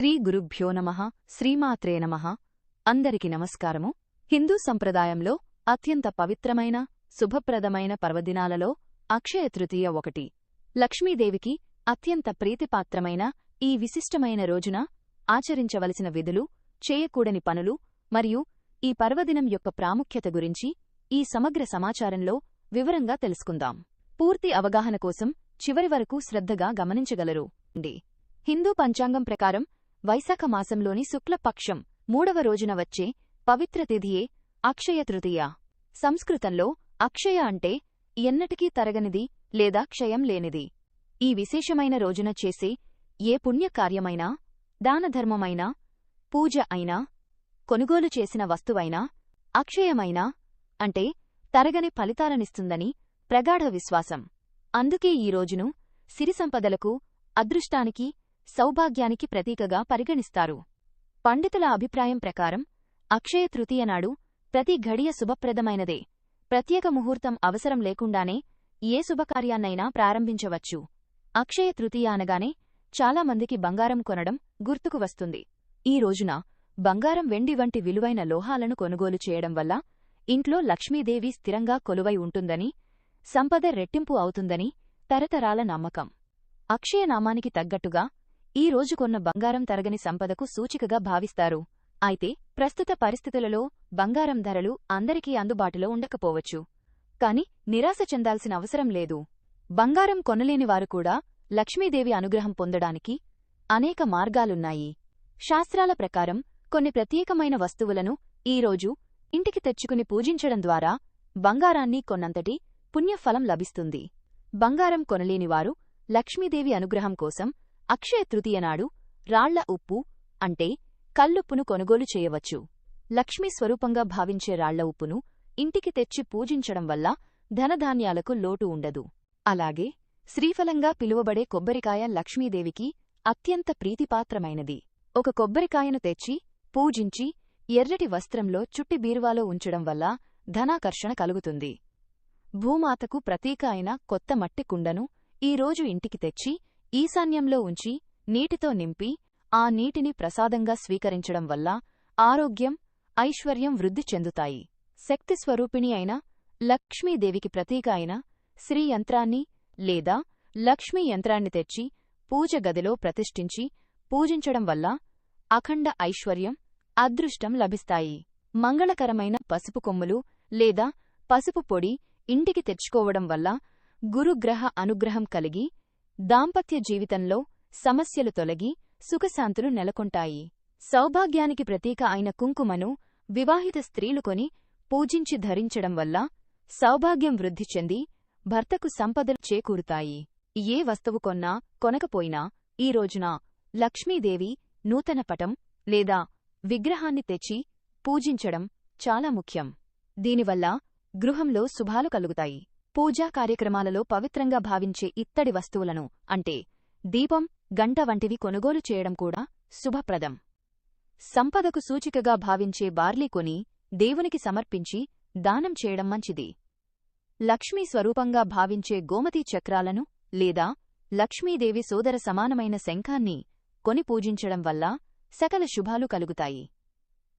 శ్రీ గురుభ్యో నమః శ్రీమాత్రే నమః అందరికి నమస్కారము. హిందూ సంప్రదాయంలో అత్యంత పవిత్రమైన శుభప్రదమైన పర్వదినాలలో అక్షయ తృతీయ ఒకటి. లక్ష్మీదేవికి అత్యంత ప్రీతిపాత్రమైన ఈ విశిష్టమైన రోజున ఆచరించవలసిన విధులు, చేయకూడని పనులు మరియు ఈ పర్వదినం యొక్క ప్రాముఖ్యత గురించి ఈ సమగ్ర సమాచారంలో వివరంగా తెలుసుకుందాం. పూర్తి అవగాహన కోసం చివరి వరకు శ్రద్ధగా గమనించగలరు. హిందూ పంచాంగం ప్రకారం వైశాఖ మాసంలోని శుక్లపక్షం 3వ రోజున వచ్చే పవిత్ర తిథియే అక్షయ తృతీయ. సంస్కృతంలో అక్షయ అంటే ఎన్నటికీ తరగనిది లేదా క్షయం లేనిది. ఈ విశేషమైన రోజున చేసే ఏ పుణ్యకార్యమైనా, దానధర్మమైనా, పూజ అయినా, కొనుగోలు చేసిన వస్తువైనా అక్షయమైనా అంటే తరగని ఫలితాలనిస్తుందని ప్రగాఢ విశ్వాసం. అందుకే ఈ రోజును సిరిసంపదలకు, అదృష్టానికి, సౌభాగ్యానికి ప్రతీకగా పరిగణిస్తారు. పండితుల అభిప్రాయం ప్రకారం అక్షయ తృతీయ నాడు ప్రతి ఘడియ శుభప్రదమైనదే. ప్రత్యేక ముహూర్తం అవసరం లేకుండానే ఏ శుభకార్యాన్నైనా ప్రారంభించవచ్చు. అక్షయ తృతీయ అనగానే చాలామందికి బంగారం కొనడం గుర్తుకు వస్తుంది. ఈ రోజున బంగారం, వెండి వంటి విలువైన లోహాలను కొనుగోలు చేయడం వల్ల ఇంట్లో లక్ష్మీదేవి స్థిరంగా కొలువై ఉంటుందని, సంపద రెట్టింపు అవుతుందని తరతరాల నమ్మకం. అక్షయ నామానికి తగ్గట్టుగా ఈ రోజు కొన్న బంగారం తరగని సంపదకు సూచికగా భావిస్తారు. అయితే ప్రస్తుత పరిస్థితులలో బంగారం ధరలు అందరికీ అందుబాటులో ఉండకపోవచ్చు. కాని నిరాశ చెందాల్సిన అవసరం లేదు. బంగారం కొనలేనివారు కూడా లక్ష్మీదేవి అనుగ్రహం పొందడానికి అనేక మార్గాలున్నాయి. శాస్త్రాల ప్రకారం కొన్ని ప్రత్యేకమైన వస్తువులను ఈ రోజు ఇంటికి తెచ్చుకుని పూజించడం ద్వారా బంగారాన్ని కొన్నంతటి పుణ్యఫలం లభిస్తుంది. బంగారం కొనలేనివారు లక్ష్మీదేవి అనుగ్రహం కోసం అక్షయ తృతీయ నాడు రాళ్ల ఉప్పు అంటే కల్లుప్పును కొనుగోలు చేయవచ్చు. లక్ష్మీ స్వరూపంగా భావించే రాళ్ల ఉప్పును ఇంటికి తెచ్చి పూజించడం వల్ల ధనధాన్యాలకు లోటు ఉండదు. అలాగే శ్రీఫలంగా పిలువబడే కొబ్బరికాయ లక్ష్మీదేవికి అత్యంత ప్రీతిపాత్రమైనది. ఒక కొబ్బరికాయను తెచ్చి పూజించి ఎర్రటి వస్త్రంలో చుట్టి బీరువాలో ఉంచడం వల్ల ధనాకర్షణ కలుగుతుంది. భూమాతకు ప్రతీక అయిన కొత్త మట్టి కుండను ఈ రోజు ఇంటికి తెచ్చి ఈశాన్యంలో ఉంచి నీటితో నింపి ఆ నీటిని ప్రసాదంగా స్వీకరించడం వల్ల ఆరోగ్యం, ఐశ్వర్యం వృద్ధి చెందుతాయి. శక్తి స్వరూపిణి అయిన లక్ష్మీదేవికి ప్రతీక అయిన శ్రీ యంత్రాన్ని లేదా లక్ష్మీ యంత్రాన్ని తెచ్చి పూజ గదిలో ప్రతిష్ఠించి పూజించడం వల్ల అఖండ ఐశ్వర్యం, అదృష్టం లభిస్తాయి. మంగళకరమైన పసుపు కొమ్ములు లేదా పసుపు పొడి ఇంటికి తెచ్చుకోవడం వల్ల గురుగ్రహ అనుగ్రహం కలిగి దాంపత్య జీవితంలో సమస్యలు తొలగి సుఖశాంతులు నెలకొంటాయి. సౌభాగ్యానికి ప్రతీక అయిన కుంకుమను వివాహిత స్త్రీలు కొని పూజించి ధరించడం వల్ల సౌభాగ్యం వృద్ధి చెంది భర్తకు సంపదలు చేకూరుతాయి. ఏ వస్తువు కొన్నా కొనకపోయినా ఈ రోజున లక్ష్మీదేవి నూతన పటం లేదా విగ్రహాన్ని తెచ్చి పూజించడం చాలా ముఖ్యం. దీనివల్ల గృహంలో శుభాలు కలుగుతాయి. పూజా కార్యక్రమాలలో పవిత్రంగా భావించే ఇత్తడి వస్తువులను అంటే దీపం, గంట వంటివి కొనుగోలు చేయడం కూడా శుభప్రదం. సంపదకు సూచికగా భావించే బార్లీ కొని దేవునికి సమర్పించి దానం చేయడం మంచిది. లక్ష్మీ స్వరూపంగా భావించే గోమతీ చక్రాలను లేదా లక్ష్మీదేవి సోదర సమానమైన శంఖాన్ని కొని పూజించడం వల్ల సకల శుభాలు కలుగుతాయి.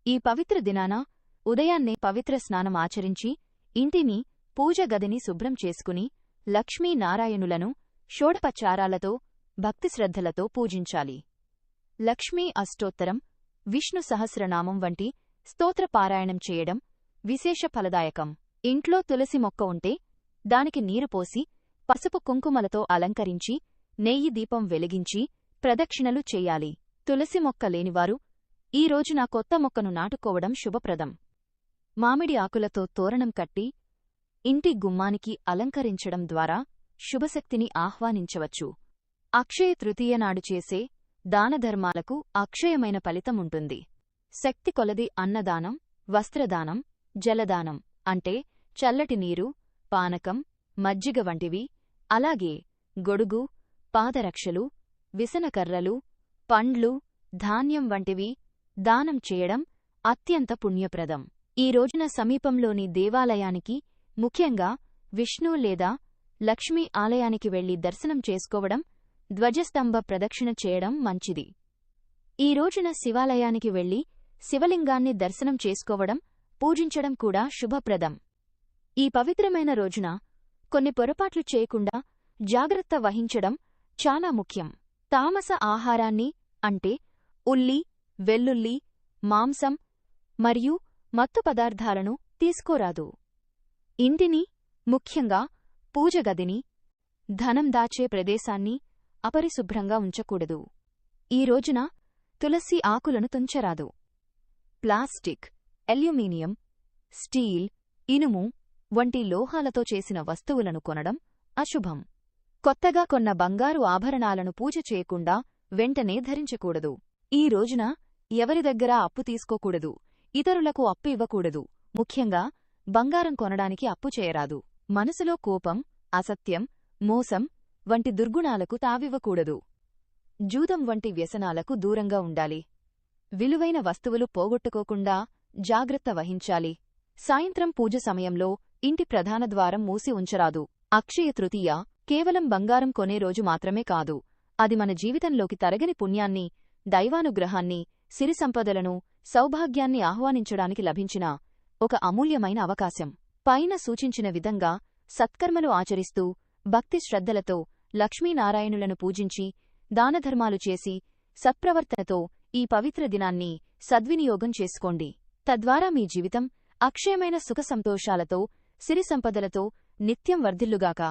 ఈ పవిత్ర దినాన ఉదయాన్నే పవిత్ర స్నానం ఆచరించి ఇంటిని, పూజ గదిని శుభ్రం చేసుకుని లక్ష్మీనారాయణులను షోడపచారాలతో భక్తిశ్రద్ధలతో పూజించాలి. లక్ష్మీ అష్టోత్తరం, విష్ణు సహస్రనామం వంటి స్తోత్రపారాయణం చేయడం విశేష ఫలదాయకం. ఇంట్లో తులసి మొక్క ఉంటే దానికి నీరు పోసి పసుపు కుంకుమలతో అలంకరించి నెయ్యి దీపం వెలిగించి ప్రదక్షిణలు చెయ్యాలి. తులసి మొక్క లేనివారు ఈ రోజున కొత్త మొక్కను నాటుకోవడం శుభప్రదం. మామిడి ఆకులతో తోరణం కట్టి ఇంటి గుమ్మానికి అలంకరించడం ద్వారా శుభశక్తిని ఆహ్వానించవచ్చు. అక్షయ తృతీయ నాడు చేసే దానధర్మాలకు అక్షయమైన ఫలితముంటుంది. శక్తి కొలది అన్నదానం, వస్త్రదానం, జలదానం అంటే చల్లటి నీరు, పానకం, మజ్జిగ వంటివి, అలాగే గొడుగు, పాదరక్షలు, విసనకర్రలు, పండ్లు, ధాన్యం వంటివి దానం చేయడం అత్యంత పుణ్యప్రదం. ఈ రోజున సమీపంలోని దేవాలయానికి, ముఖ్యంగా విష్ణు లేదా లక్ష్మీ ఆలయానికి వెళ్లి దర్శనం చేసుకోవడం, ధ్వజస్తంభ ప్రదక్షిణ చేయడం మంచిది. ఈ రోజున శివాలయానికి వెళ్లి శివలింగాన్ని దర్శనం చేసుకోవడం, పూజించడం కూడా శుభప్రదం. ఈ పవిత్రమైన రోజున కొన్ని పొరపాట్లు చేయకుండా జాగ్రత్త వహించడం చాలా ముఖ్యం. తామస ఆహారాన్ని అంటే ఉల్లి, వెల్లుల్లి, మాంసం మరియు మత్తు పదార్థాలను తీసుకోరాదు. ఇంటిని, ముఖ్యంగా పూజగదిని, ధనం దాచే ప్రదేశాన్ని అపరిశుభ్రంగా ఉంచకూడదు. ఈ రోజున తులసి ఆకులను తుంచరాదు. ప్లాస్టిక్, అల్యూమినియం, స్టీల్, ఇనుము వంటి లోహాలతో చేసిన వస్తువులను కొనడం అశుభం. కొత్తగా కొన్న బంగారు ఆభరణాలను పూజ చేయకుండా వెంటనే ధరించకూడదు. ఈ రోజున ఎవరి దగ్గరా అప్పు తీసుకోకూడదు. ఇతరులకు అప్పు ఇవ్వకూడదు. ముఖ్యంగా బంగారం కొనడానికి అప్పు చేయరాదు. మనసులో కోపం, అసత్యం, మోసం వంటి దుర్గుణాలకు తావివ్వకూడదు. జూదం వంటి వ్యసనాలకు దూరంగా ఉండాలి. విలువైన వస్తువులు పోగొట్టుకోకుండా జాగ్రత్త వహించాలి. సాయంత్రం పూజ సమయంలో ఇంటి ప్రధాన ద్వారం మూసి ఉంచరాదు. అక్షయ తృతీయ కేవలం బంగారం కొనే రోజు మాత్రమే కాదు, అది మన జీవితంలోకి తరగని పుణ్యాన్ని, దైవానుగ్రహాన్ని, సిరి సంపదలను, సౌభాగ్యాన్ని ఆహ్వానించడానికి లభించిన ఒక అమూల్యమైన అవకాశం. పైన సూచించిన విధంగా సత్కర్మలు ఆచరిస్తూ భక్తి శ్రద్ధలతో లక్ష్మీనారాయణులను పూజించి దానధర్మాలు చేసి సత్ప్రవర్తనతో ఈ పవిత్ర దినాన్ని సద్వినియోగం చేసుకోండి. తద్వారా మీ జీవితం అక్షయమైన సుఖ సంతోషాలతో, సిరి సంపదలతో నిత్యం వర్ధిల్లుగాక.